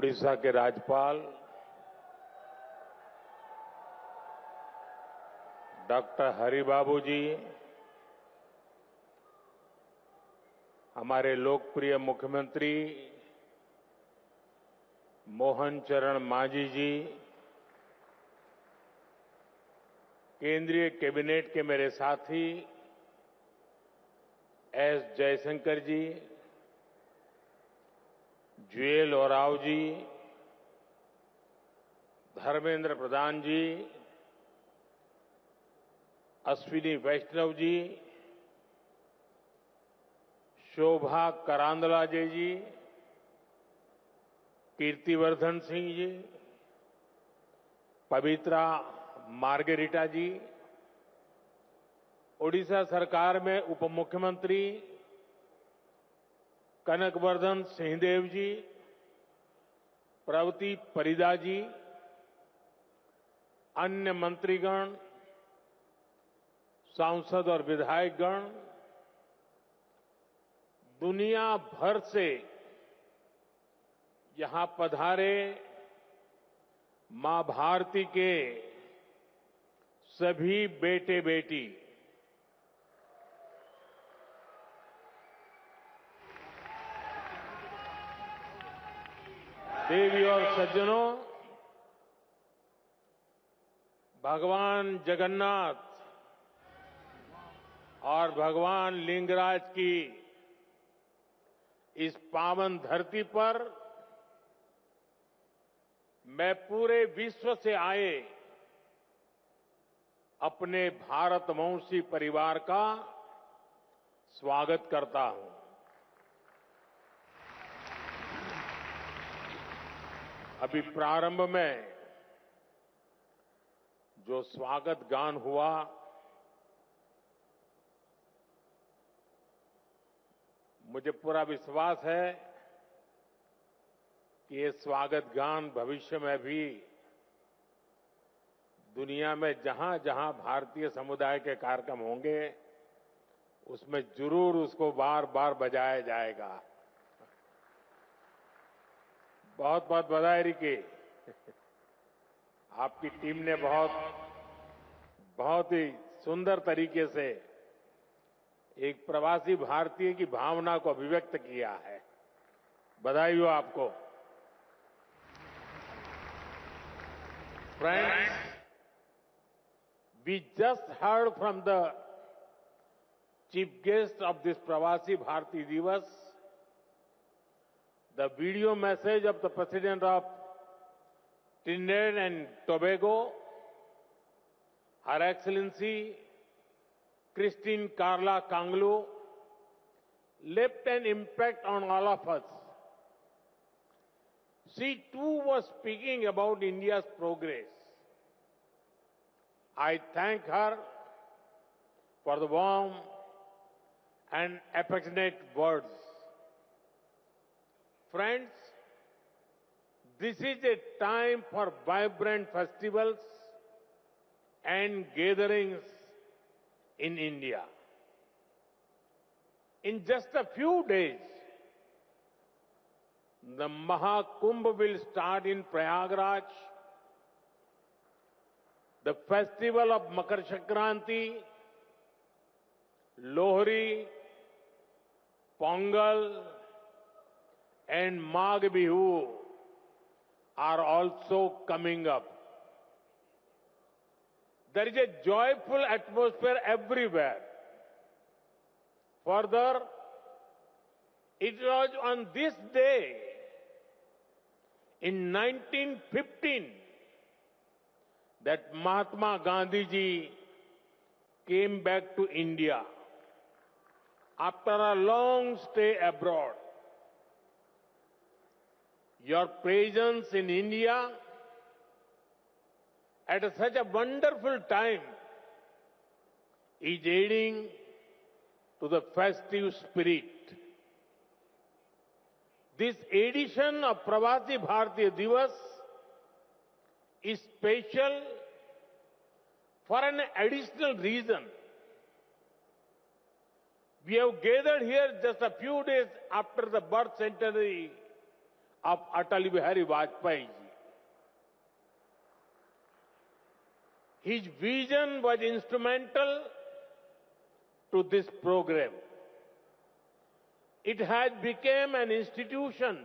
उड़ीसा के राज्यपाल डॉक्टर हरिबाबू जी, हमारे लोकप्रिय मुख्यमंत्री मोहन चरण मांझी जी, केंद्रीय कैबिनेट के मेरे साथी एस जयशंकर जी, जुएल ओराव जी, धर्मेंद्र प्रधान जी, अश्विनी वैष्णव जी, शोभा करांदलाजे जी, कीर्तिवर्धन सिंह जी, पवित्रा मार्गेरिटा जी, ओडिशा सरकार में उप मुख्यमंत्री कनकवर्धन सिंहदेव जी, प्रवती परिदा जी, अन्य मंत्रीगण, सांसद और विधायकगण, दुनिया भर से यहां पधारे मां भारती के सभी बेटे बेटी, देवी और सज्जनों, भगवान जगन्नाथ और भगवान लिंगराज की इस पावन धरती पर मैं पूरे विश्व से आए अपने भारतवंशी परिवार का स्वागत करता हूं। अभी प्रारंभ में जो स्वागत गान हुआ, मुझे पूरा विश्वास है कि ये स्वागत गान भविष्य में भी दुनिया में जहां जहां भारतीय समुदाय के कार्यक्रम होंगे उसमें जरूर उसको बार बार बजाया जाएगा। बहुत बहुत बधाई रिकी। आपकी टीम ने बहुत ही सुंदर तरीके से एक प्रवासी भारतीय की भावना को अभिव्यक्त किया है। बधाई हो आपको। Friends, we just heard from the chief guest of this Pravasi Bharatiya दिवस the video message of the President of Trinidad and Tobago, Her Excellency Christine Carla Kanglu, left an impact on all of us. She too was speaking about India's progress. I thank her for the warm and affectionate words. Friends, this is a time for vibrant festivals and gatherings in India. In just a few days, the Mahakumbh will start in Prayagraj. The festival of Makar Sankranti, Lohri, Pongal, and Magh Bihu are also coming up. There is a joyful atmosphere everywhere. Further, it was on this day in 1915 that Mahatma Gandhi ji came back to India after a long stay abroad. Your presence in India at such a wonderful time is aiding to the festive spirit. This edition of Pravasi Bharatiya Divas is special for an additional reason. We have gathered here just a few days after the birth centenary of Atal Bihari Vajpayee ji. His vision was instrumental to this program. It has become an institution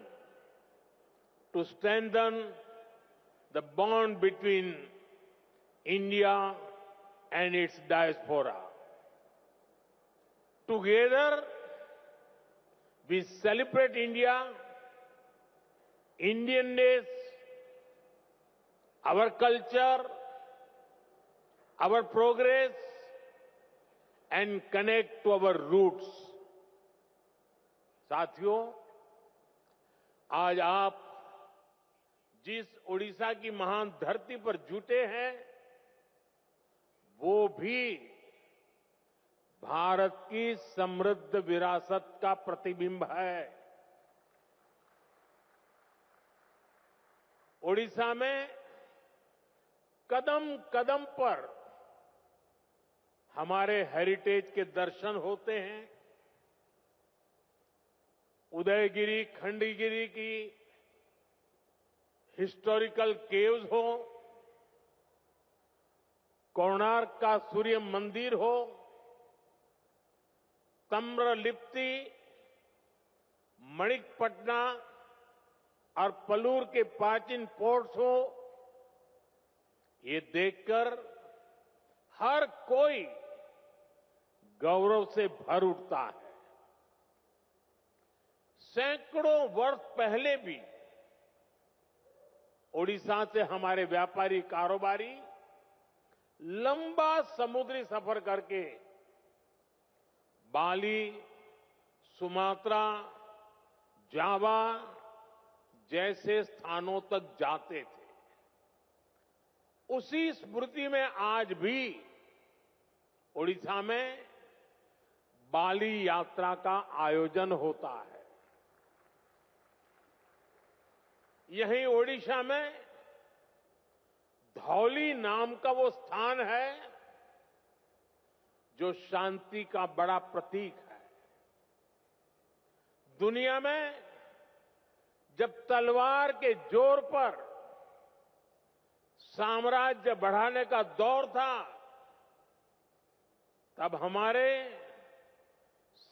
to strengthen the bond between India and its diaspora. Together, we celebrate India, Indianness, our culture, our progress, and connect to our roots. साथियों, आज आप जिस ओडिशा की महान धरती पर जुटे हैं, वो भी भारत की समृद्ध विरासत का प्रतिबिंब है। ओडिशा में कदम कदम पर हमारे हेरिटेज के दर्शन होते हैं। उदयगिरी, खंडगिरी की हिस्टोरिकल केव्स हो, कोणार्क का सूर्य मंदिर हो, ताम्रलिप्ति, मणिकपटना और पलूर के प्राचीन पोर्ट्स हो, ये देखकर हर कोई गौरव से भर उठता है। सैकड़ों वर्ष पहले भी ओडिशा से हमारे व्यापारी कारोबारी लंबा समुद्री सफर करके बाली, सुमात्रा, जावा जैसे स्थानों तक जाते थे। उसी स्मृति में आज भी ओडिशा में बाली यात्रा का आयोजन होता है। यहीं ओडिशा में धौली नाम का वो स्थान है जो शांति का बड़ा प्रतीक है। दुनिया में जब तलवार के जोर पर साम्राज्य बढ़ाने का दौर था, तब हमारे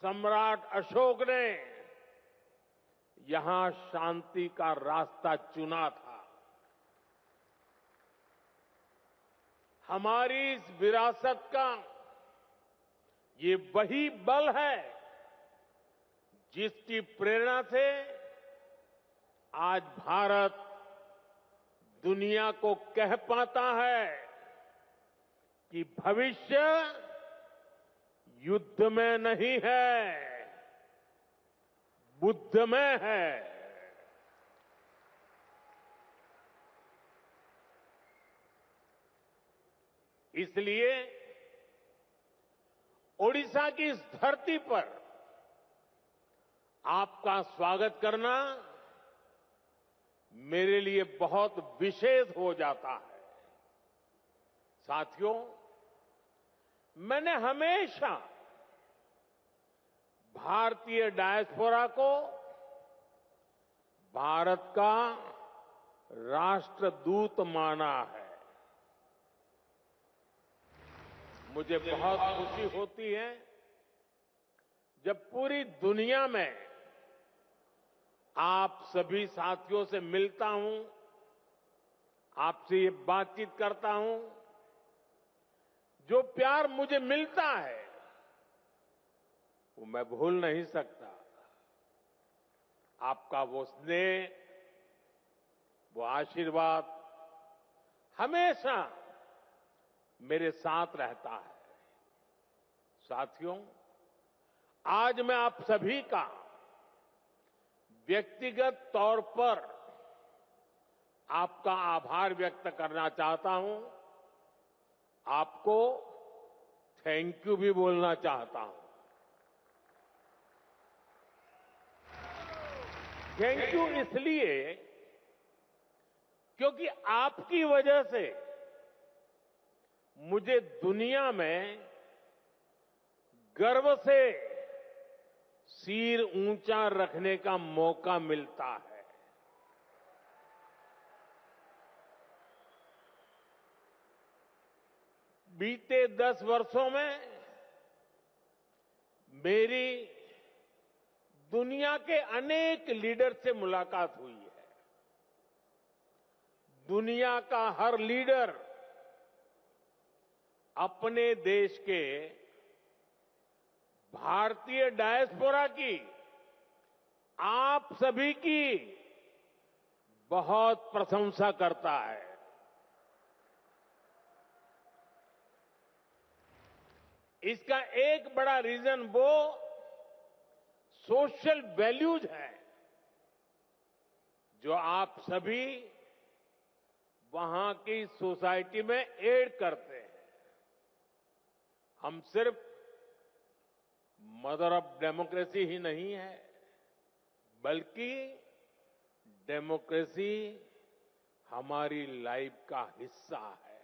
सम्राट अशोक ने यहां शांति का रास्ता चुना था। हमारी इस विरासत का ये वही बल है जिसकी प्रेरणा से आज भारत दुनिया को कह पाता है कि भविष्य युद्ध में नहीं है, बुद्ध में है। इसलिए ओडिशा की इस धरती पर आपका स्वागत करना मेरे लिए बहुत विशेष हो जाता है। साथियों, मैंने हमेशा भारतीय डायस्पोरा को भारत का राष्ट्रदूत माना है। मुझे बहुत खुशी होती है जब पूरी दुनिया में आप सभी साथियों से मिलता हूं, आपसे ये बातचीत करता हूं। जो प्यार मुझे मिलता है वो मैं भूल नहीं सकता। आपका वो स्नेह, वो आशीर्वाद हमेशा मेरे साथ रहता है। साथियों, आज मैं आप सभी का व्यक्तिगत तौर पर आपका आभार व्यक्त करना चाहता हूं। आपको थैंक यू भी बोलना चाहता हूं। थैंक यू इसलिए क्योंकि आपकी वजह से मुझे दुनिया में गर्व से सिर ऊंचा रखने का मौका मिलता है। बीते 10 वर्षों में मेरी दुनिया के अनेक लीडर से मुलाकात हुई है। दुनिया का हर लीडर अपने देश के भारतीय डायस्पोरा की, आप सभी की बहुत प्रशंसा करता है। इसका एक बड़ा रीजन वो सोशल वैल्यूज है जो आप सभी वहां की सोसाइटी में ऐड करते हैं। हम सिर्फ मदर ऑफ डेमोक्रेसी ही नहीं है, बल्कि डेमोक्रेसी हमारी लाइफ का हिस्सा है,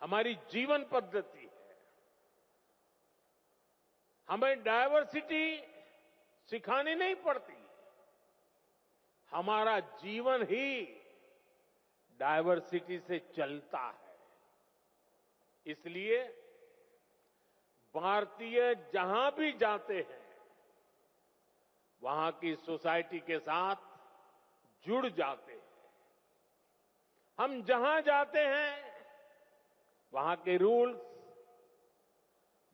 हमारी जीवन पद्धति है। हमें डायवर्सिटी सिखानी नहीं पड़ती, हमारा जीवन ही डायवर्सिटी से चलता है। इसलिए भारतीय जहां भी जाते हैं, वहां की सोसाइटी के साथ जुड़ जाते हैं। हम जहां जाते हैं, वहां के रूल्स,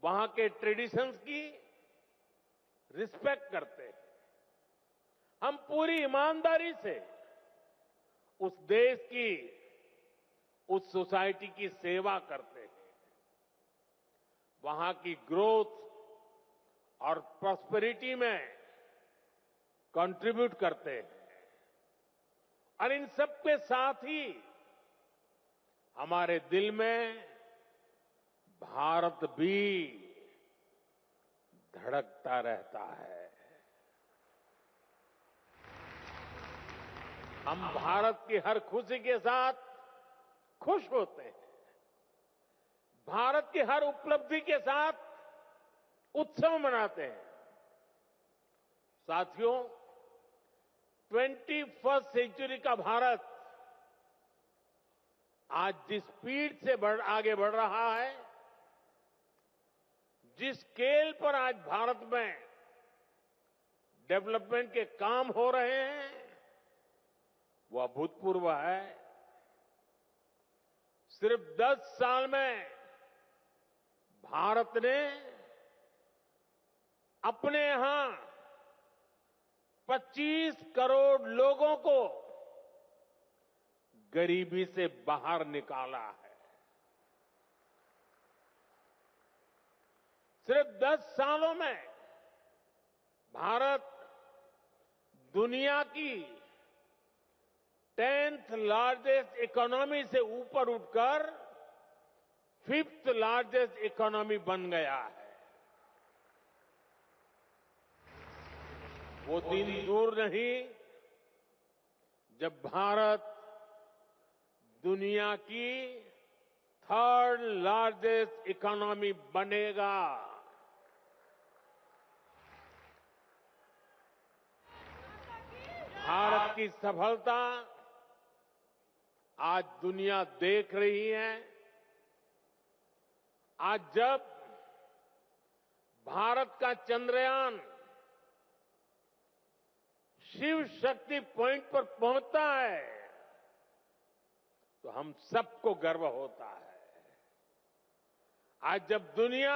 वहां के ट्रेडिशंस की रिस्पेक्ट करते हैं। हम पूरी ईमानदारी से उस देश की, उस सोसाइटी की सेवा करते हैं। वहां की ग्रोथ और प्रॉस्पेरिटी में कंट्रीब्यूट करते हैं। और इन सबके साथ ही हमारे दिल में भारत भी धड़कता रहता है। हम भारत की हर खुशी के साथ खुश होते हैं। भारत की हर उपलब्धि के साथ उत्सव मनाते हैं। साथियों, 21st सेंचुरी का भारत आज जिस स्पीड से आगे बढ़ रहा है, जिस स्केल पर आज भारत में डेवलपमेंट के काम हो रहे हैं, वो अभूतपूर्व है। सिर्फ 10 साल में भारत ने अपने यहां 25 करोड़ लोगों को गरीबी से बाहर निकाला है। सिर्फ 10 सालों में भारत दुनिया की 10th लार्जेस्ट इकोनॉमी से ऊपर उठकर 5th लार्जेस्ट इकोनॉमी बन गया है। वो दिन दूर नहीं जब भारत दुनिया की 3rd लार्जेस्ट इकोनॉमी बनेगा। भारत की सफलता आज दुनिया देख रही है। आज जब भारत का चंद्रयान शिव शक्ति पॉइंट पर पहुंचता है, तो हम सबको गर्व होता है। आज जब दुनिया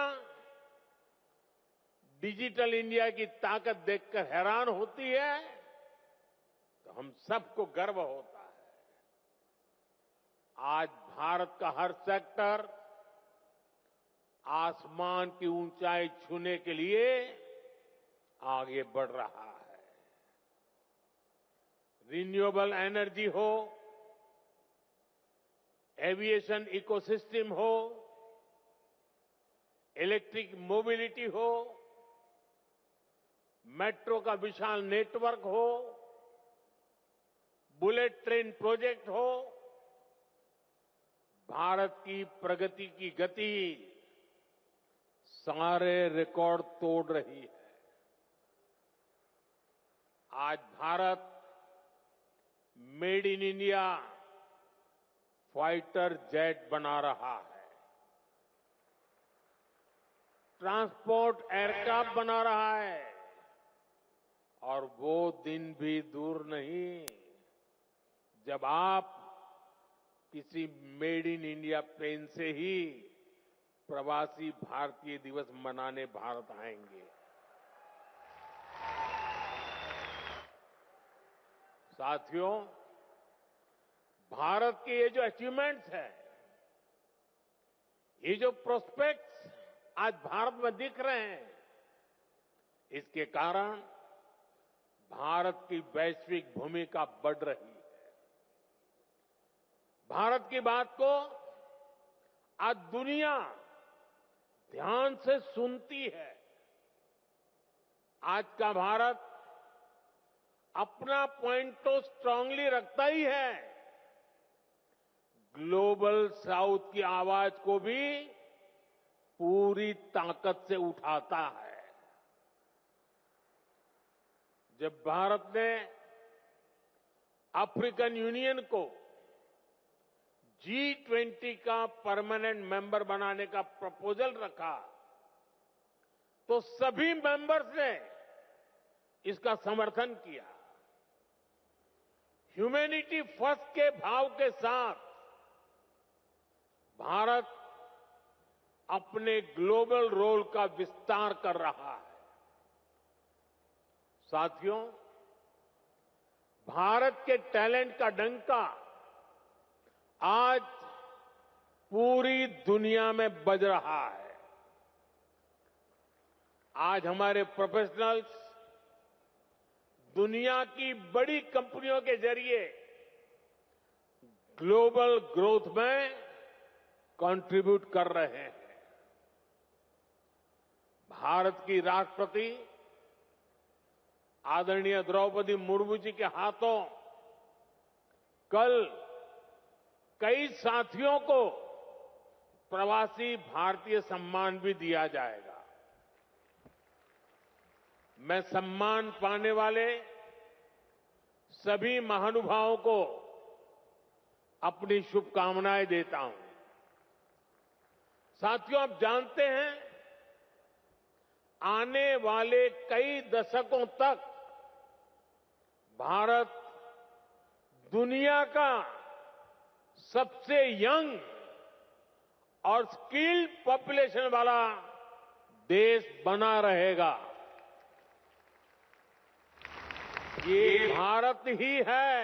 डिजिटल इंडिया की ताकत देखकर हैरान होती है, तो हम सबको गर्व होता है। आज भारत का हर सेक्टर आसमान की ऊंचाई छूने के लिए आगे बढ़ रहा है। रिन्यूएबल एनर्जी हो, एविएशन इकोसिस्टम हो, इलेक्ट्रिक मोबिलिटी हो, मेट्रो का विशाल नेटवर्क हो, बुलेट ट्रेन प्रोजेक्ट हो, भारत की प्रगति की गति सारे रिकॉर्ड तोड़ रही है। आज Bharat made in India fighter jet बना रहा है। ट्रांसपोर्ट एयरक्राफ्ट बना रहा है और वो दिन भी दूर नहीं जब आप किसी मेड इन इंडिया प्लेन से ही प्रवासी भारतीय दिवस मनाने भारत आएंगे। साथियों, भारत के ये जो अचीवमेंट्स हैं, ये जो प्रोस्पेक्ट्स आज भारत में दिख रहे हैं, इसके कारण भारत की वैश्विक भूमिका बढ़ रही है। भारत की बात को आज दुनिया ध्यान से सुनती है। आज का भारत अपना पॉइंट तो स्ट्रांगली रखता ही है, ग्लोबल साउथ की आवाज को भी पूरी ताकत से उठाता है। जब भारत ने अफ्रीकन यूनियन को G20 का परमानेंट मेंबर बनाने का प्रपोजल रखा, तो सभी मेंबर्स ने इसका समर्थन किया। ह्यूमैनिटी फर्स्ट के भाव के साथ भारत अपने ग्लोबल रोल का विस्तार कर रहा है। साथियों, भारत के टैलेंट का डंका आज पूरी दुनिया में बज रहा है। आज हमारे प्रोफेशनल्स दुनिया की बड़ी कंपनियों के जरिए ग्लोबल ग्रोथ में कंट्रीब्यूट कर रहे हैं। भारत की राष्ट्रपति आदरणीय द्रौपदी मुर्मू जी के हाथों कल कई साथियों को प्रवासी भारतीय सम्मान भी दिया जाएगा। मैं सम्मान पाने वाले सभी महानुभावों को अपनी शुभकामनाएं देता हूं। साथियों, आप जानते हैं, आने वाले कई दशकों तक भारत दुनिया का सबसे यंग और स्किल्ड पॉपुलेशन वाला देश बना रहेगा। ये भारत ही है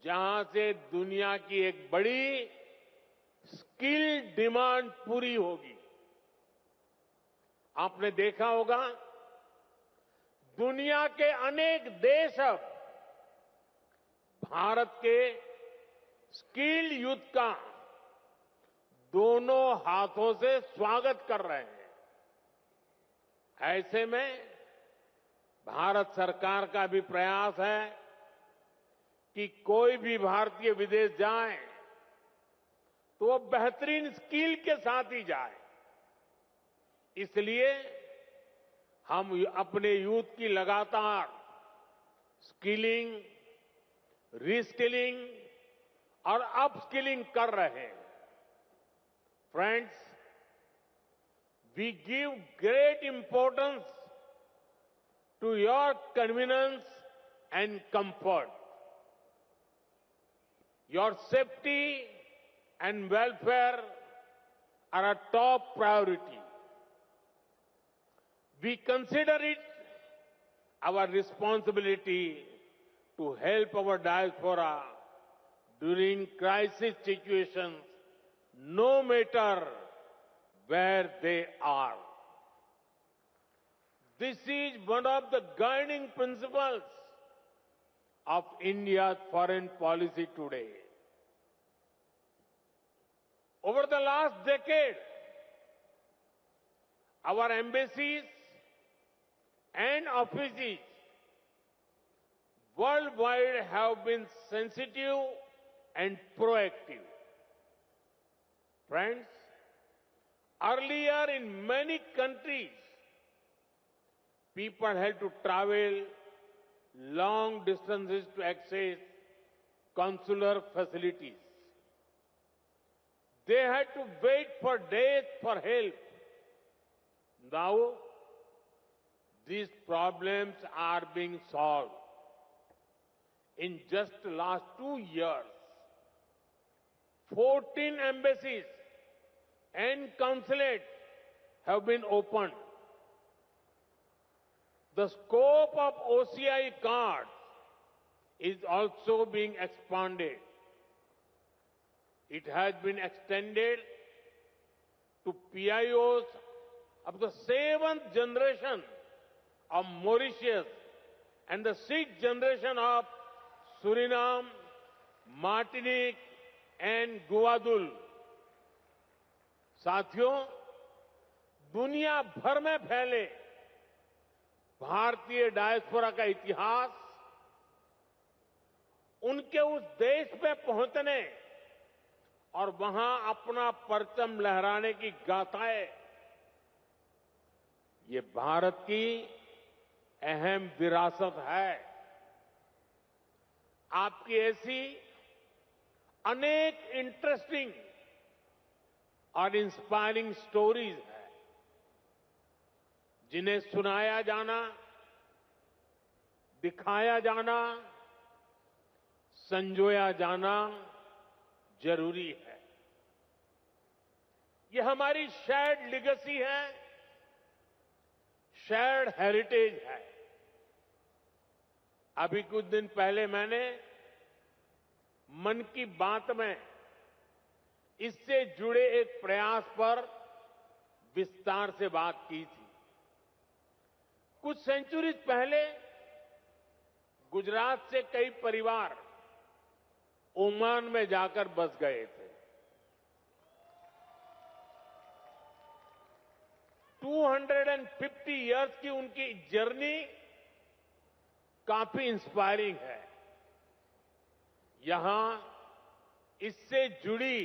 जहां से दुनिया की एक बड़ी स्किल डिमांड पूरी होगी। आपने देखा होगा, दुनिया के अनेक देश अब भारत के स्किल्ड यूथ का दोनों हाथों से स्वागत कर रहे हैं। ऐसे में भारत सरकार का भी प्रयास है कि कोई भी भारतीय विदेश जाए तो वो बेहतरीन स्किल के साथ ही जाए। इसलिए हम अपने यूथ की लगातार स्किलिंग, रीस्किलिंग और अपस्किलिंग कर रहे हैं। Friends, we give great importance to your convenience and comfort. Your safety and welfare are a top priority. We consider it our responsibility to help our diaspora during crisis situations, no matter where they are. This is one of the guiding principles of India's foreign policy today. Over the last decade, our embassies and offices worldwide have been sensitive and proactive. Friends, earlier in many countries, people had to travel long distances to access consular facilities. They had to wait for days for help Now, these problems are being solved. In just the last 2 years, 14 embassies and consulates have been opened. The scope of OCI cards is also being expanded. It has been extended to PIOs of the 7th generation of Mauritius and the 6th generation of Suriname, Martinique and Guadeloupe. साथियों, दुनिया भर में फैले भारतीय diaspora का इतिहास उनके उस देश में पहुंचने और वहां अपना परचम लहराने की गाथाएं, ये भारत की अहम विरासत है। आपकी ऐसी अनेक इंटरेस्टिंग और इंस्पायरिंग स्टोरीज हैं, जिन्हें सुनाया जाना, दिखाया जाना, संजोया जाना जरूरी है। ये हमारी शेयर्ड लेगेसी है, शेयर्ड हेरिटेज है। अभी कुछ दिन पहले मैंने मन की बात में इससे जुड़े एक प्रयास पर विस्तार से बात की थी। कुछ सेंचुरीज पहले गुजरात से कई परिवार ओमान में जाकर बस गए थे। 250 इयर्स की उनकी जर्नी काफी इंस्पायरिंग है। यहां इससे जुड़ी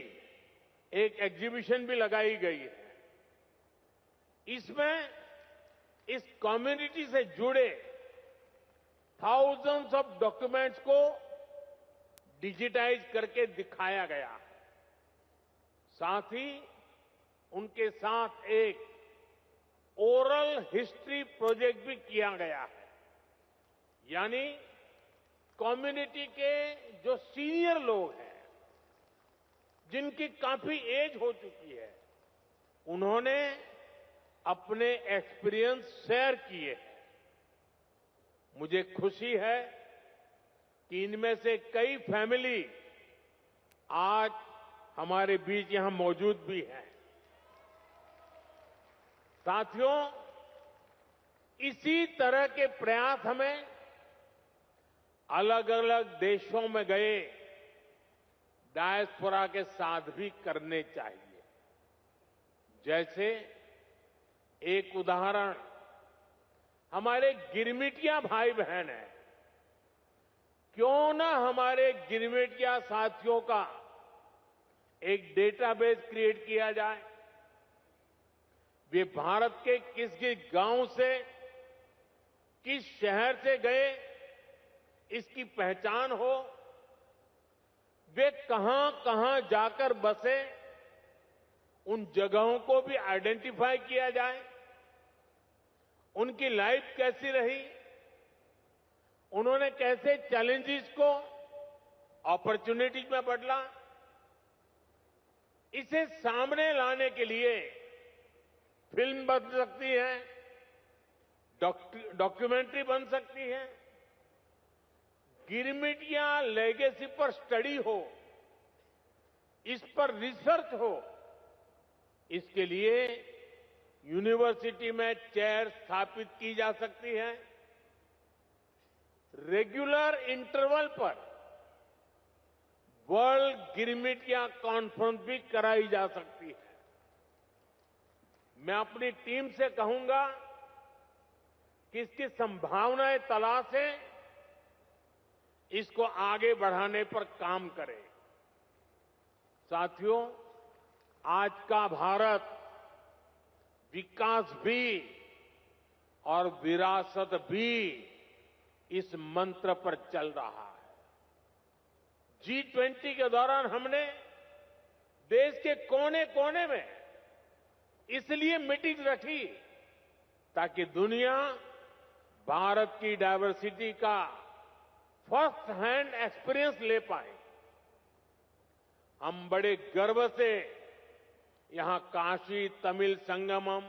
एक एग्जीबिशन भी लगाई गई है। इसमें इस कम्युनिटी से जुड़े थाउजेंड्स ऑफ डॉक्यूमेंट्स को डिजिटाइज करके दिखाया गया है। साथ ही उनके साथ एक ओरल हिस्ट्री प्रोजेक्ट भी किया गया है। यानी कम्युनिटी के जो सीनियर लोग हैं, जिनकी काफी एज हो चुकी है, उन्होंने अपने एक्सपीरियंस शेयर किए हैं। मुझे खुशी है कि इनमें से कई फैमिली आज हमारे बीच यहां मौजूद भी हैं। साथियों, इसी तरह के प्रयास हमें अलग अलग देशों में गए डायस्पोरा के साथ भी करने चाहिए। जैसे एक उदाहरण हमारे गिरमिटिया भाई बहन हैं। क्यों ना हमारे गिरमिटिया साथियों का एक डेटाबेस क्रिएट किया जाए। वे भारत के किस किस गांव से, किस शहर से गए, इसकी पहचान हो। वे कहां कहां जाकर बसे, उन जगहों को भी आइडेंटिफाई किया जाए। उनकी लाइफ कैसी रही, उन्होंने कैसे चैलेंजेस को अपॉर्चुनिटीज में बदला, इसे सामने लाने के लिए फिल्म बन सकती है, डॉक्यूमेंट्री बन सकती है। गिरमिटिया लेगेसी पर स्टडी हो, इस पर रिसर्च हो, इसके लिए यूनिवर्सिटी में चेयर स्थापित की जा सकती है। रेगुलर इंटरवल पर वर्ल्ड गिरमिटिया कॉन्फ्रेंस भी कराई जा सकती है। मैं अपनी टीम से कहूंगा कि इसकी संभावनाएं तलाशें, इसको आगे बढ़ाने पर काम करें। साथियों, आज का भारत विकास भी और विरासत भी इस मंत्र पर चल रहा है। G20 के दौरान हमने देश के कोने कोने में इसलिए मीटिंग रखी ताकि दुनिया भारत की डायवर्सिटी का फर्स्ट हैंड एक्सपीरियंस ले पाए। हम बड़े गर्व से यहां काशी तमिल संगमम,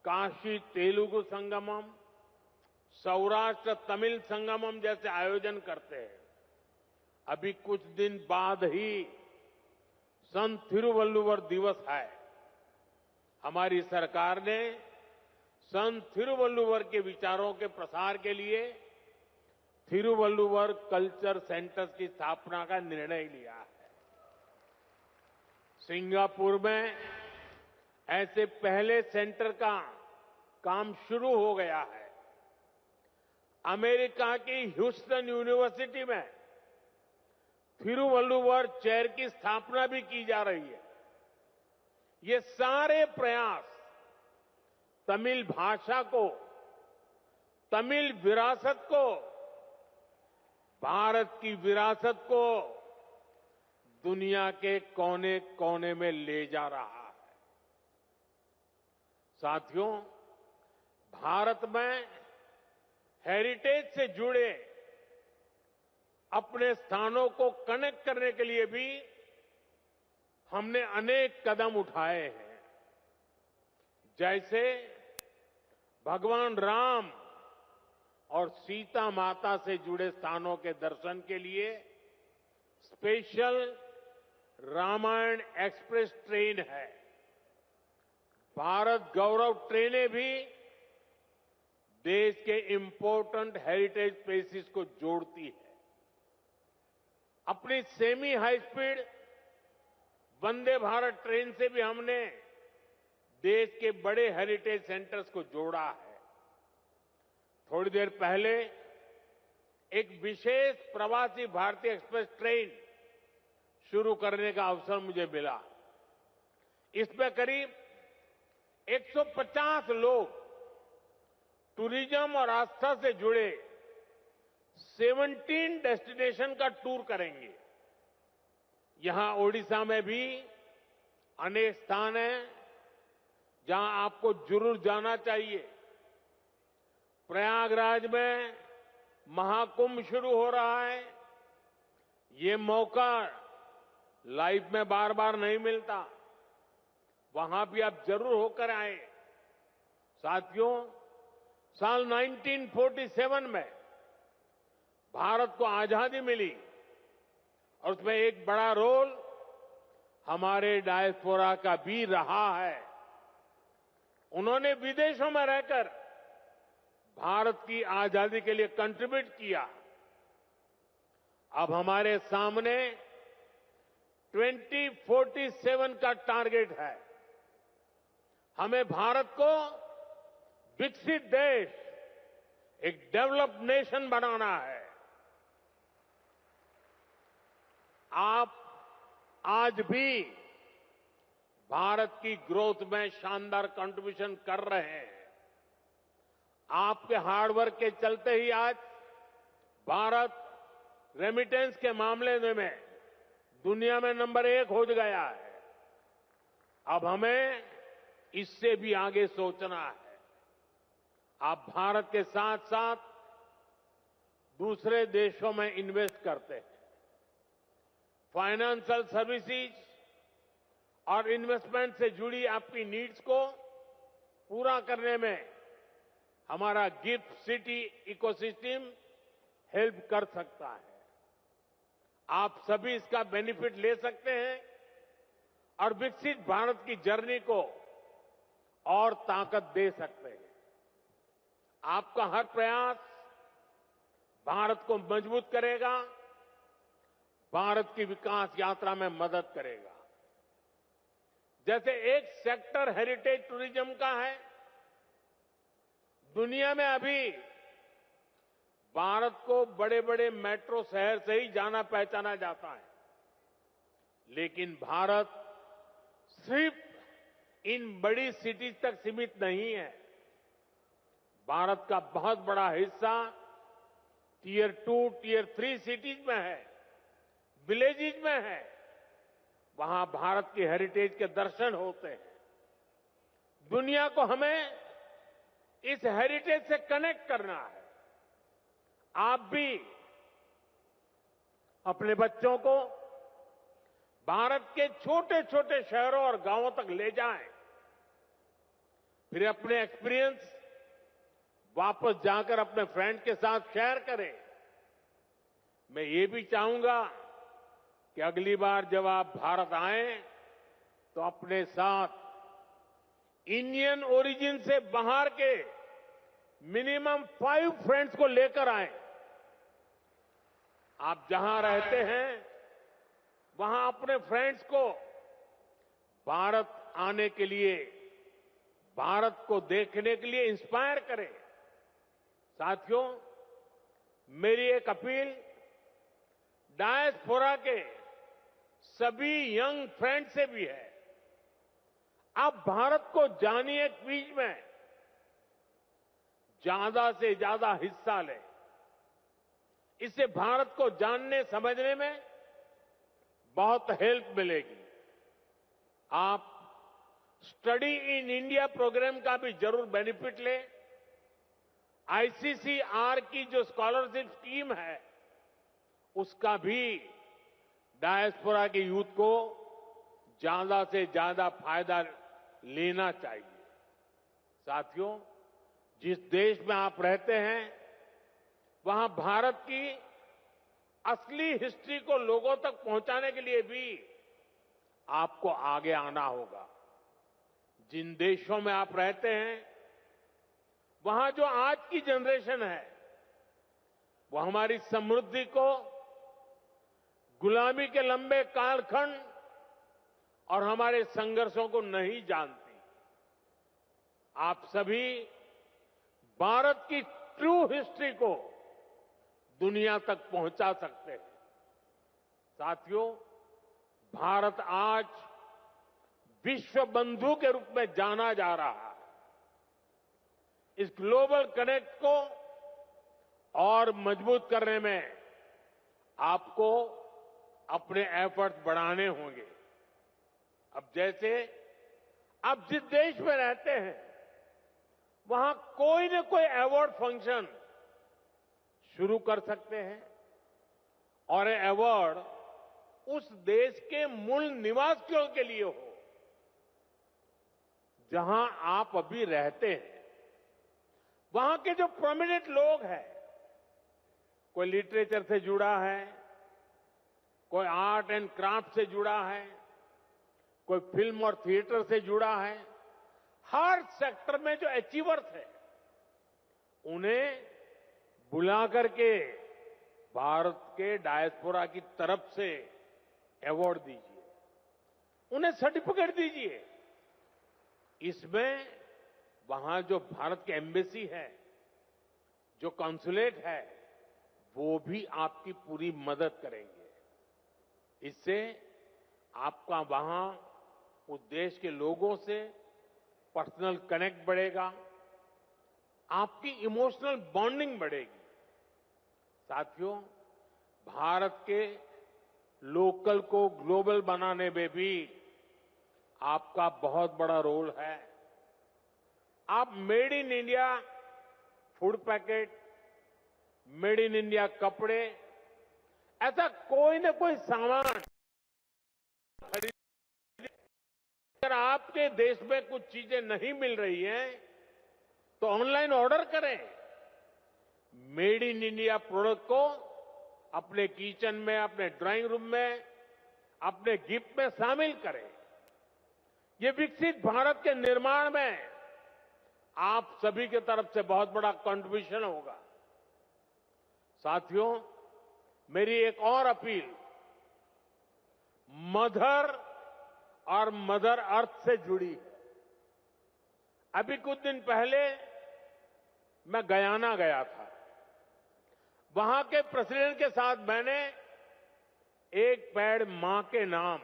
काशी तेलुगु संगमम, सौराष्ट्र तमिल संगमम जैसे आयोजन करते हैं। अभी कुछ दिन बाद ही संत थिरुवल्लुवर दिवस है। हमारी सरकार ने संत थिरुवल्लुवर के विचारों के प्रसार के लिए थिरुवल्लुवर कल्चर सेंटर्स की स्थापना का निर्णय लिया है। सिंगापुर में ऐसे पहले सेंटर का काम शुरू हो गया है। अमेरिका की ह्यूस्टन यूनिवर्सिटी में थिरुवल्लुवर चेयर की स्थापना भी की जा रही है। ये सारे प्रयास तमिल भाषा को, तमिल विरासत को, भारत की विरासत को दुनिया के कोने कोने में ले जा रहा है। साथियों, भारत में हेरिटेज से जुड़े अपने स्थानों को कनेक्ट करने के लिए भी हमने अनेक कदम उठाए हैं। जैसे भगवान राम और सीता माता से जुड़े स्थानों के दर्शन के लिए स्पेशल रामायण एक्सप्रेस ट्रेन है। भारत गौरव ट्रेनें भी देश के इंपॉर्टेंट हेरिटेज प्लेसेस को जोड़ती है। अपनी semi high speed Vande Bharat train से भी हमने देश के बड़े हेरिटेज सेंटर्स को जोड़ा है। थोड़ी देर पहले एक विशेष प्रवासी भारतीय एक्सप्रेस ट्रेन शुरू करने का अवसर मुझे मिला। इसमें करीब 150 लोग टूरिज्म और आस्था से जुड़े 17 डेस्टिनेशन का टूर करेंगे। यहां ओडिशा में भी अनेक स्थान हैं जहां आपको जरूर जाना चाहिए। प्रयागराज में महाकुंभ शुरू हो रहा है। ये मौका लाइफ में बार बार नहीं मिलता। वहां भी आप जरूर होकर आए। साथियों, साल 1947 में भारत को आजादी मिली और उसमें एक बड़ा रोल हमारे डायस्पोरा का भी रहा है। उन्होंने विदेशों में रहकर भारत की आजादी के लिए कंट्रीब्यूट किया। अब हमारे सामने 2047 का टारगेट है। हमें भारत को विकसित देश, एक डेवलप्ड नेशन बनाना है। आप आज भी भारत की ग्रोथ में शानदार कंट्रीब्यूशन कर रहे हैं। आपके हार्डवर्क के चलते ही आज भारत रेमिटेंस के मामले में दुनिया में नंबर 1 हो गया है। अब हमें इससे भी आगे सोचना है। आप भारत के साथ साथ दूसरे देशों में इन्वेस्ट करते हैं। फाइनेंशियल सर्विसेज और इन्वेस्टमेंट से जुड़ी आपकी नीड्स को पूरा करने में हमारा गिफ्ट सिटी इकोसिस्टम हेल्प कर सकता है। आप सभी इसका बेनिफिट ले सकते हैं और विकसित भारत की जर्नी को और ताकत दे सकते हैं। आपका हर प्रयास भारत को मजबूत करेगा, भारत की विकास यात्रा में मदद करेगा। जैसे एक सेक्टर हेरिटेज टूरिज्म का है। दुनिया में अभी भारत को बड़े बड़े मेट्रो शहर से ही जाना पहचाना जाता है, लेकिन भारत सिर्फ इन बड़ी सिटीज तक सीमित नहीं है। भारत का बहुत बड़ा हिस्सा टियर 2, टियर 3 सिटीज में है, विलेजेज में है। वहां भारत की हेरिटेज के दर्शन होते हैं। दुनिया को हमें इस हेरिटेज से कनेक्ट करना है। आप भी अपने बच्चों को भारत के छोटे छोटे शहरों और गांवों तक ले जाएं, फिर अपने एक्सपीरियंस वापस जाकर अपने फ्रेंड के साथ शेयर करें। मैं ये भी चाहूंगा कि अगली बार जब आप भारत आएं तो अपने साथ इंडियन ओरिजिन से बाहर के मिनिमम 5 फ्रेंड्स को लेकर आएं। आप जहां रहते हैं वहां अपने फ्रेंड्स को भारत आने के लिए, भारत को देखने के लिए इंस्पायर करें। साथियों, मेरी एक अपील डायस्पोरा के सभी यंग फ्रेंड से भी है। आप भारत को जानिए, क्विज में ज्यादा से ज्यादा हिस्सा लें। इससे भारत को जानने समझने में बहुत हेल्प मिलेगी। आप स्टडी इन इंडिया प्रोग्राम का भी जरूर बेनिफिट लें। आईसीसीआर की जो स्कॉलरशिप स्कीम है उसका भी डायस्पोरा के यूथ को ज्यादा से ज्यादा फायदा लेना चाहिए। साथियों, जिस देश में आप रहते हैं वहां भारत की असली हिस्ट्री को लोगों तक पहुंचाने के लिए भी आपको आगे आना होगा। जिन देशों में आप रहते हैं वहां जो आज की जनरेशन है वो हमारी समृद्धि को, गुलामी के लंबे कालखंड और हमारे संघर्षों को नहीं जानती। आप सभी भारत की ट्रू हिस्ट्री को दुनिया तक पहुंचा सकते हैं। साथियों, भारत आज विश्व बंधु के रूप में जाना जा रहा है। इस ग्लोबल कनेक्ट को और मजबूत करने में आपको अपने एफर्ट्स बढ़ाने होंगे। अब जैसे आप जिस देश में रहते हैं वहां कोई न कोई अवार्ड फंक्शन शुरू कर सकते हैं और ये अवार्ड उस देश के मूल निवासियों के लिए हो जहां आप अभी रहते हैं। वहां के जो प्रोमिनेंट लोग हैं, कोई लिटरेचर से जुड़ा है, कोई आर्ट एंड क्राफ्ट से जुड़ा है, कोई फिल्म और थिएटर से जुड़ा है, हर सेक्टर में जो अचीवर्स है उन्हें बुला करके भारत के डायस्पोरा की तरफ से अवार्ड दीजिए, उन्हें सर्टिफिकेट दीजिए। इसमें वहां जो भारत की एम्बेसी है, जो कॉन्सुलेट है, वो भी आपकी पूरी मदद करेंगे। इससे आपका वहां उस देश के लोगों से पर्सनल कनेक्ट बढ़ेगा, आपकी इमोशनल बॉन्डिंग बढ़ेगी। साथियों, भारत के लोकल को ग्लोबल बनाने में भी आपका बहुत बड़ा रोल है। आप made in India food packet, made in India कपड़े, ऐसा कोई न कोई सामान खरीद। अगर आपके देश में कुछ चीजें नहीं मिल रही हैं तो ऑनलाइन ऑर्डर करें। मेड इन इंडिया प्रोडक्ट को अपने किचन में, अपने ड्राइंग रूम में, अपने गिफ्ट में शामिल करें। ये विकसित भारत के निर्माण में आप सभी की तरफ से बहुत बड़ा कंट्रीब्यूशन होगा। साथियों, मेरी एक और अपील मदर और मदर अर्थ से जुड़ी है। अभी कुछ दिन पहले मैं गयाना गया था। वहां के प्रेसिडेंट के साथ मैंने एक पेड़ मां के नाम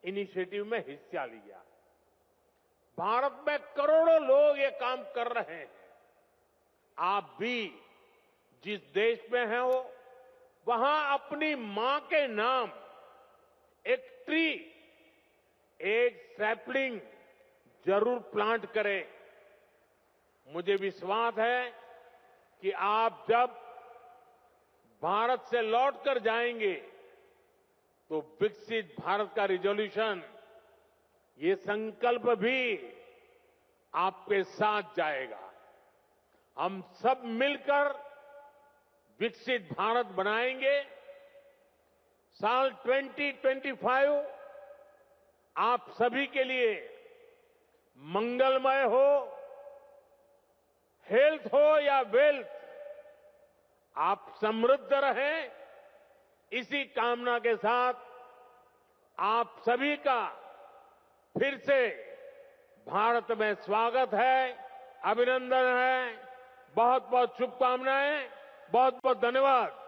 इनिशिएटिव में हिस्सा लिया। भारत में करोड़ों लोग ये काम कर रहे हैं। आप भी जिस देश में हैं हो वहां अपनी मां के नाम एक ट्री, एक सैपलिंग जरूर प्लांट करें। मुझे विश्वास है कि आप जब भारत से लौटकर जाएंगे तो विकसित भारत का रिजोल्यूशन, ये संकल्प भी आपके साथ जाएगा। हम सब मिलकर विकसित भारत बनाएंगे। साल 2025 आप सभी के लिए मंगलमय हो, हेल्थ हो या वेल्थ, आप समृद्ध रहें, इसी कामना के साथ आप सभी का फिर से भारत में स्वागत है, अभिनंदन है। बहुत बहुत शुभकामनाएं, बहुत बहुत धन्यवाद।